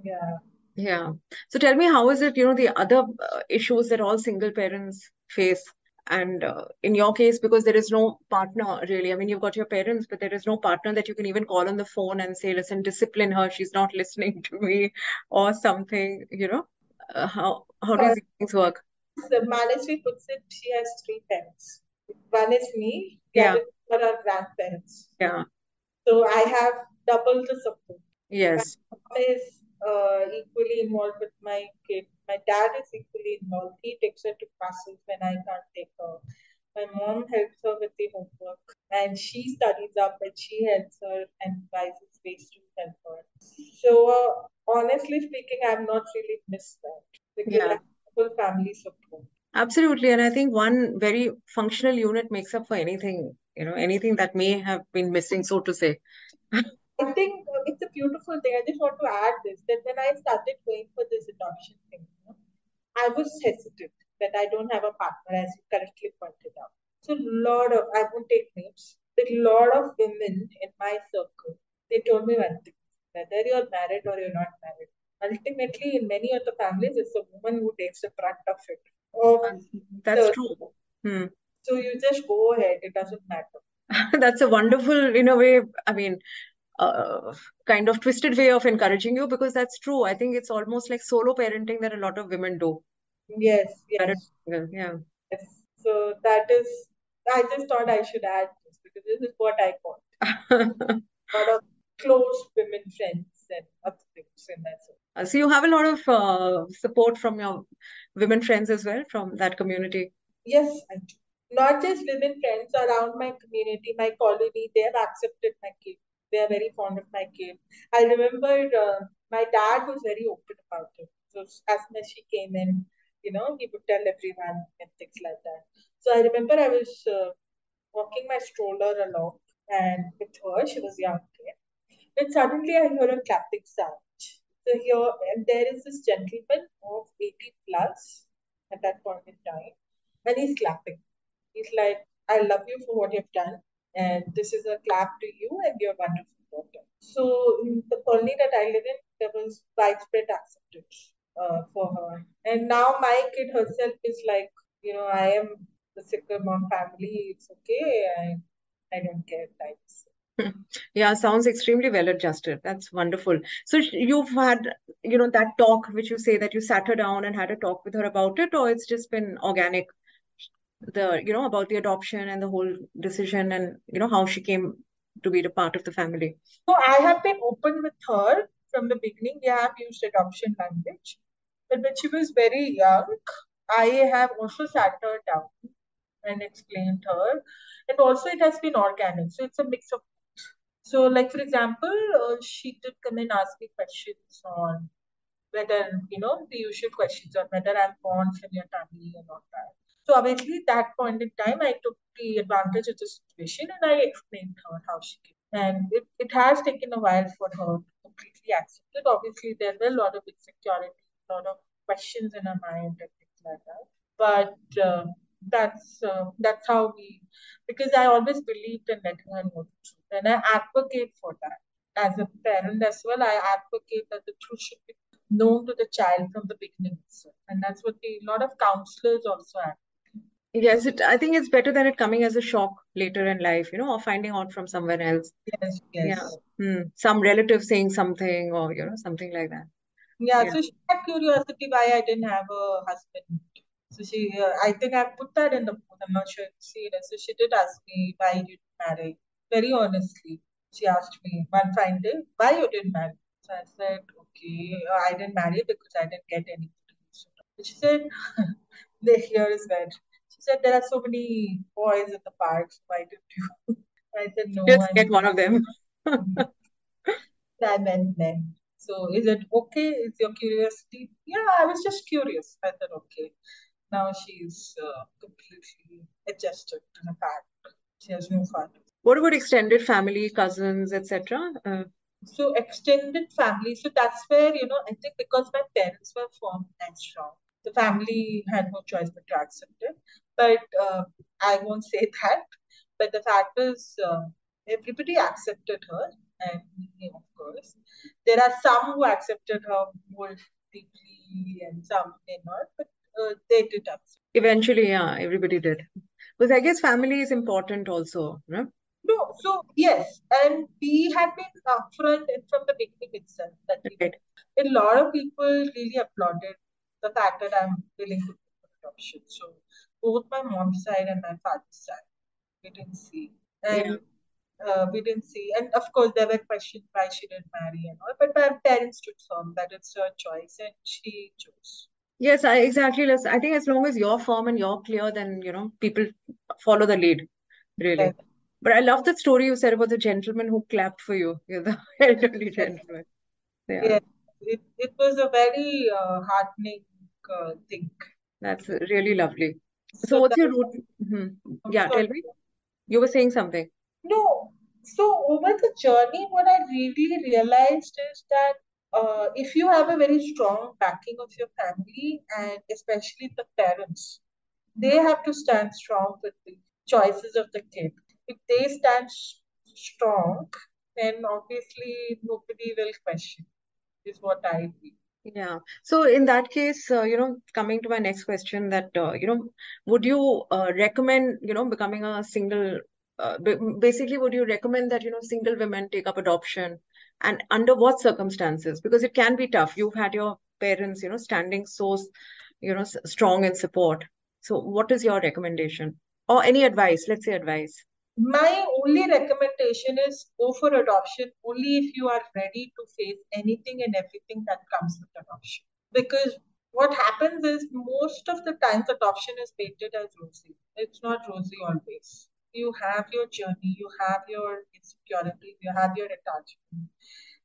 S2: Yeah.
S1: Yeah. So tell me, how is it, the other issues that all single parents face? And in your case, because there is no partner really. I mean, you've got your parents, but there is no partner that you can even call on the phone and say, listen, discipline her. She's not listening to me or something. How do
S2: Uh,
S1: these things work?
S2: So Manasvi puts it, she has three parents. One is me, the
S1: Yeah.
S2: other two are our grandparents.
S1: Yeah.
S2: So I have double the support. My
S1: Yes.
S2: mom is equally involved with my kid. My dad is equally involved. He takes her to classes when I can't take her. My mom helps her with the homework and she studies up and she helps her and advises ways to help her. So, honestly speaking, I've not really missed that because I
S1: Yeah.
S2: have full family support.
S1: Absolutely. And I think one very functional unit makes up for anything that may have been missing, so to say.
S2: I think it's a beautiful thing. I just want to add this that when I started going for this adoption thing, I was hesitant. that I don't have a partner, as you correctly pointed out. So I won't take names, but a lot of women in my circle, they told me one thing, whether you're married or you're not married. Ultimately, in many of the families, it's the woman who takes the brunt of it. Of
S1: That's
S2: the
S1: true. Hmm.
S2: So you just go ahead, it doesn't matter.
S1: That's a wonderful, in a way, I mean, uh, kind of twisted way of encouraging you, because that's true. I think it's almost like solo parenting that a lot of women do.
S2: Yes,
S1: Married
S2: yes,
S1: single, yeah.
S2: yes. So that is, I just thought I should add this because this is what I call a lot of close women friends and other things in that.
S1: So you have a lot of support from your women friends as well from that community.
S2: Yes, I do. Not just women friends around my community, my colony, they have accepted my kid. They are very fond of my kid. I remember my dad was very open about it. So as soon as she came in, he would tell everyone and things like that. So I remember I was walking my stroller along and with her, she was young kid. Then suddenly I hear a clapping sound. So here, and there is this gentleman of 80 plus at that point in time, and he's clapping. He's like, I love you for what you've done, and this is a clap to you and your wonderful daughter. So, in the colony that I live in, there was widespread acceptance for her. And now my kid herself is like, I am the single mom family, it's okay, I don't care types.
S1: Yeah, sounds extremely well adjusted. That's wonderful. So you've had, that talk which you say that you sat her down and had a talk with her about it, or it's just been organic, about the adoption and the whole decision and, how she came to be the part of the family.
S2: So I have been open with her from the beginning. We have used adoption language. But when she was very young, I have also sat her down and explained her. And also it has been organic. So it's a mix of both. So like for example, she did come and ask me questions on whether, the usual questions on whether I'm born from your family or not that. So obviously that point in time I took the advantage of the situation and I explained her how she came. And it has taken a while for her to completely accept it. Obviously there were a lot of insecurity, a lot of questions in her mind and things like that. But that's how we, because I always believed in letting her know the truth and I advocate for that as a parent as well. I advocate that the truth should be known to the child from the beginning itself. And that's what a lot of counselors also have.
S1: Yes, I think it's better than it coming as a shock later in life, or finding out from someone else.
S2: Yes,
S1: Yeah.
S2: yes.
S1: Some relative saying something or, something like that.
S2: Yeah,
S1: Yeah.
S2: so she had curiosity why I didn't have a husband. So I think I put that in the post. I'm not sure if you see it. So she did ask me why you didn't marry. Very honestly, she asked me one fine day why you didn't marry. So I said, okay, I didn't marry because I didn't get any. So she said, here is where. She said there are so many boys at the parks. Why did you? I said no.
S1: Just get one of them.
S2: I meant men. So is it okay? Is your curiosity? Yeah, I was just curious. I thought, okay. Now she's completely adjusted to the fact she has no father.
S1: What about extended family, cousins, etc.?
S2: So extended family. So that's where, I think because my parents were firm and strong, the family had no choice but to accept it. But I won't say that. But the fact is, everybody accepted her, and me, of course. There are some who accepted her more deeply, and some may not, but they did accept.
S1: Eventually, yeah, everybody did. Because I guess family is important also, no?
S2: No, so yes, and we had been upfront and from the beginning itself that we
S1: Right.
S2: a lot of people really applauded the fact that I'm willing to go for adoption. So both my mom's side and my father's side, we didn't see.
S1: Yeah.
S2: And we didn't see. And of course, there were questions why she didn't marry and all. But my parents stood firm that it's her choice and she chose.
S1: Yes, exactly. I think as long as you're firm and you're clear, then, people follow the lead,
S2: Yes,
S1: really. But I love that story you said about the gentleman who clapped for you. You're the elderly
S2: yes,
S1: gentleman. Yeah,
S2: yes. It was a very heartening thing.
S1: that's really lovely. So
S2: So
S1: what's
S2: that,
S1: your route? Yeah,
S2: so
S1: tell me. You were saying something.
S2: no. So over the journey, what I really realized is that if you have a very strong backing of your family and especially the parents, they have to stand strong with the choices of the kid. If they stand strong, then obviously nobody will question, is what I feel.
S1: Yeah. So in that case, coming to my next question, that would you recommend, becoming a single, basically, would you recommend that, single women take up adoption, and under what circumstances? Because it can be tough. You've had your parents, standing so, strong in support. So what is your recommendation or any advice? Let's say advice.
S2: My only recommendation is go for adoption only if you are ready to face anything and everything that comes with adoption. Because what happens is most of the times adoption is painted as rosy. It's not rosy always. You have your journey, you have your insecurities, you have your attachment.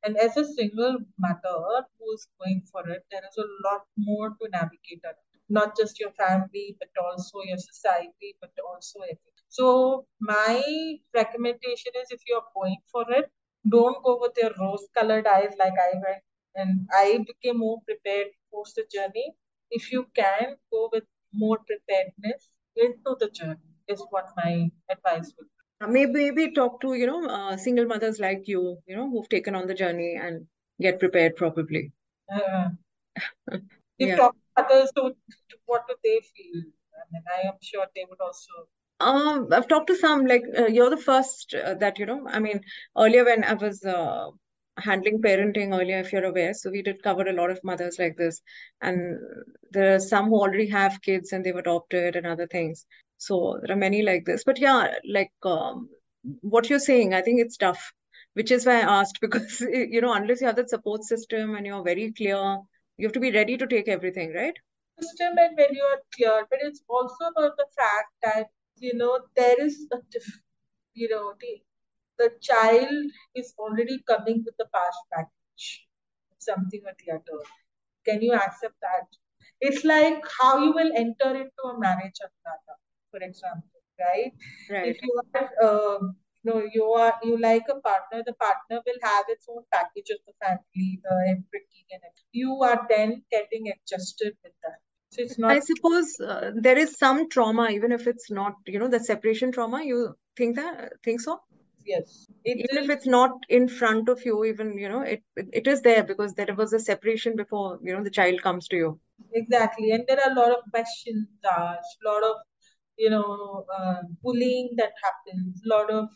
S2: And as a single mother who's going for it, there is a lot more to navigate around. Not just your family, but also your society, but also everything. So my recommendation is if you're going for it, don't go with your rose-colored eyes like I went, and I became more prepared post the journey. If you can go with more preparedness into the journey, is what my advice would be.
S1: Maybe talk to, single mothers like you, who've taken on the journey and get prepared probably.
S2: Uh, You've
S1: Yeah.
S2: talked to others, so what do they feel? I mean, I am sure they would also.
S1: I've talked to some, like you're the first that, I mean, earlier when I was handling parenting earlier, if you're aware, so we did cover a lot of mothers like this. And there are some who already have kids and they've adopted and other things. So there are many like this. But yeah, like what you're saying, I think it's tough, which is why I asked, because, unless you have that support system and you're very clear, you have to be ready to take everything, right?
S2: System and when you are clear, but it's also about the fact that there is a the child is already coming with the past package, something or the other. Can you accept that? It's like how you will enter into a marriage, Anuradha, for example, right? If
S1: Right.
S2: you are, you like a partner, the partner will have its own package of the family, the everything, and everything. You are then getting adjusted with that. So it's
S1: I
S2: not.
S1: suppose there is some trauma, even if it's not, the separation trauma. You think so?
S2: Yes, it
S1: Even if
S2: is.
S1: it's not in front of you, even, it is there because there was a separation before, the child comes to you.
S2: Exactly, and there are a lot of questions asked, a lot of bullying that happens, a lot of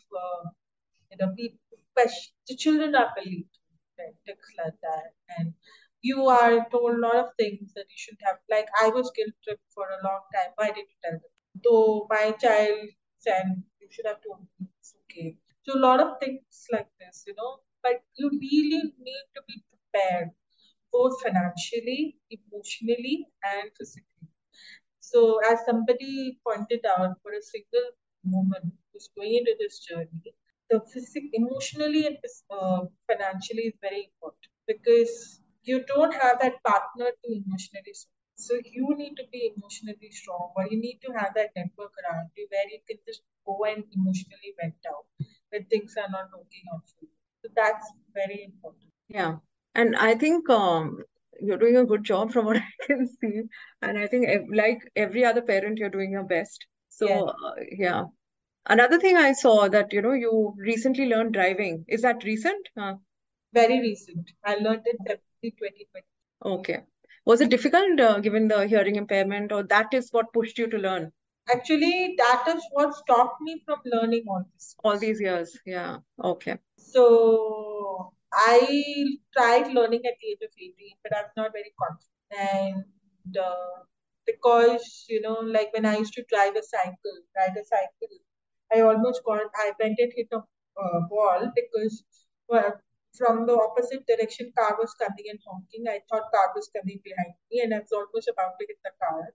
S2: people question. The children are believed, right, things like that, and you are told a lot of things that you should have. Like I was guilt tripped for a long time. Why did you tell them? Though my child said you should have told me it's okay. So a lot of things like this, but you really need to be prepared both financially, emotionally, and physically. So, as somebody pointed out, for a single woman who's going into this journey, the emotionally and financially is very important because you don't have that partner to emotionally support. So you need to be emotionally strong, or you need to have that network around you where you can just go and emotionally vent out when things are not working out for you. So that's very important.
S1: Yeah. And I think you're doing a good job from what I can see. And I think like every other parent, you're doing your best.
S2: Yes.
S1: So, yeah. Another thing I saw that, you recently learned driving. Is that recent?
S2: Very recent. I learned it February 2020.
S1: Okay. Was it difficult given the hearing impairment, or that is what pushed you to learn
S2: Actually, that is what stopped me from learning all this.
S1: all these years? Yeah. Okay.
S2: So I tried learning at the age of 18, but I was not very confident. And because, like when I used to ride a cycle, I went and hit a wall because well, from the opposite direction, car was coming and honking. I thought car was coming behind me, and I was almost about to hit the car.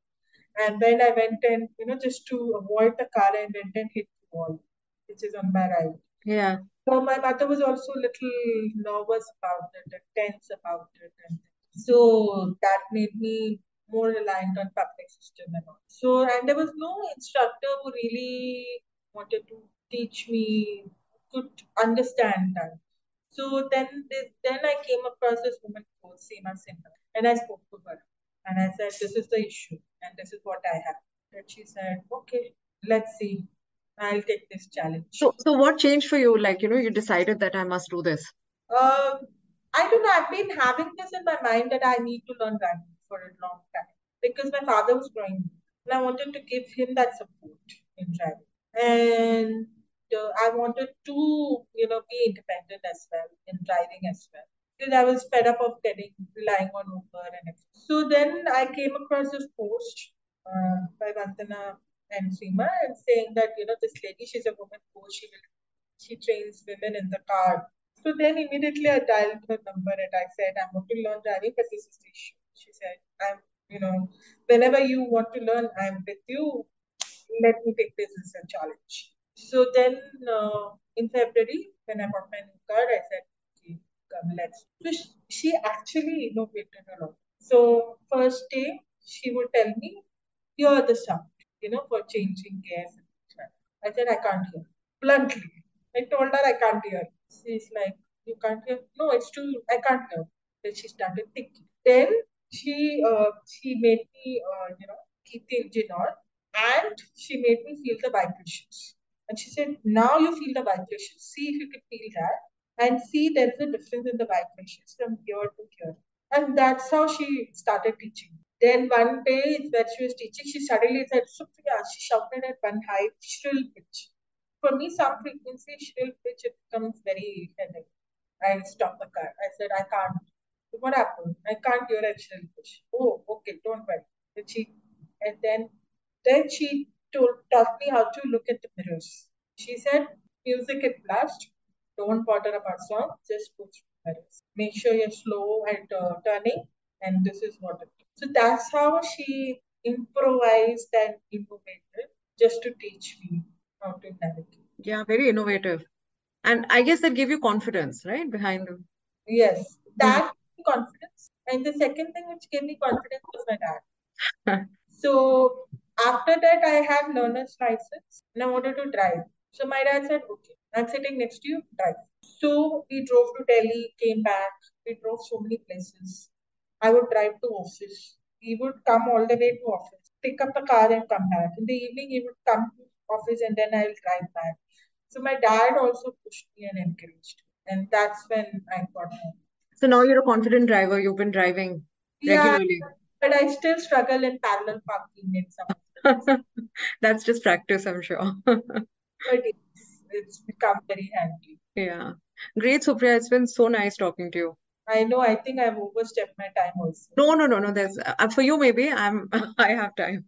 S2: And then I went and, just to avoid the car, I went and hit the wall, which is on my right.
S1: Yeah.
S2: So my mother was also a little nervous about it and tense about it. And so that made me more reliant on public system and all. So, and there was no instructor who really wanted to teach me, could understand that. So then I came across this woman called Seema Sinha, and I spoke to her, and I said, "This is the issue, and this is what I have." And she said, "Okay, let's see. I'll take this challenge."
S1: So what changed for you? Like, you decided that I must do this.
S2: Um, I don't know. I've been having this in my mind that I need to learn driving for a long time because my father was growing up, and I wanted to give him that support in driving. And I wanted to, be independent as well in driving as well because I was fed up of getting relying on Uber and everything. So then I came across this post by Vandana and Seema and saying that this lady, she's a woman coach. She trains women in the car. So then immediately I dialed her number and I said, I want to learn driving, but this is the issue. She said, whenever you want to learn, I'm with you. Let me take this as a challenge. So then in February, when I bought my new car, I said, okay, come, let's. So she actually innovated a lot. So first day, she would tell me, here are the sound, for changing gears. I said, I can't hear. Bluntly. I told her I can't hear. She's like, you can't hear? No, it's too, I can't hear. Then she started thinking. Then she made me, keep the engine on and she made me feel the vibrations. And she said, now you feel the vibrations. See if you can feel that. And see there's a difference in the vibrations from here to here. And that's how she started teaching. Then one day when she was teaching, she suddenly said, Supriya, she shouted at one high, shrill pitch. For me, some frequency, shrill pitch, it becomes very headache. I stopped the car. I said, I can't. What happened? I can't hear a shrill pitch. Oh, okay, don't worry. And then she taught me how to look at the mirrors. She said, music at blast. Don't bother about song. Just go through the mirrors. Make sure you're slow at turning. And this is what it is. So that's how she improvised and innovated just to teach me how to navigate.
S1: Yeah, very innovative. And I guess that gave you confidence, right? Behind them.
S2: Yes,
S1: Mhm.
S2: that gave me confidence. And the second thing which gave me confidence was my dad. So after that, I had learner's license and I wanted to drive. So my dad said, okay, I'm sitting next to you, drive. So we drove to Delhi, came back. We drove so many places. I would drive to office. He would come all the way to office, pick up the car and come back. In the evening, he would come to office and then I'll drive back. So my dad also pushed me and encouraged. And that's when I got home.
S1: So now you're a confident driver. You've been driving
S2: Yeah,
S1: regularly.
S2: but I still struggle in parallel parking in some of the places.
S1: That's just practice, I'm sure.
S2: But it's become very handy.
S1: Yeah. Great, Supriya. It's been so nice talking to you.
S2: I know, I think I've overstepped my time also.
S1: No, no, no, no. There's for you maybe. I have time.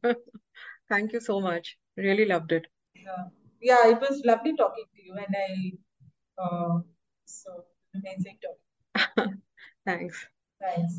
S1: Thank you so much. Really loved it.
S2: Yeah, yeah, it was lovely talking to you, and so amazing talking.
S1: Thanks.
S2: Thanks.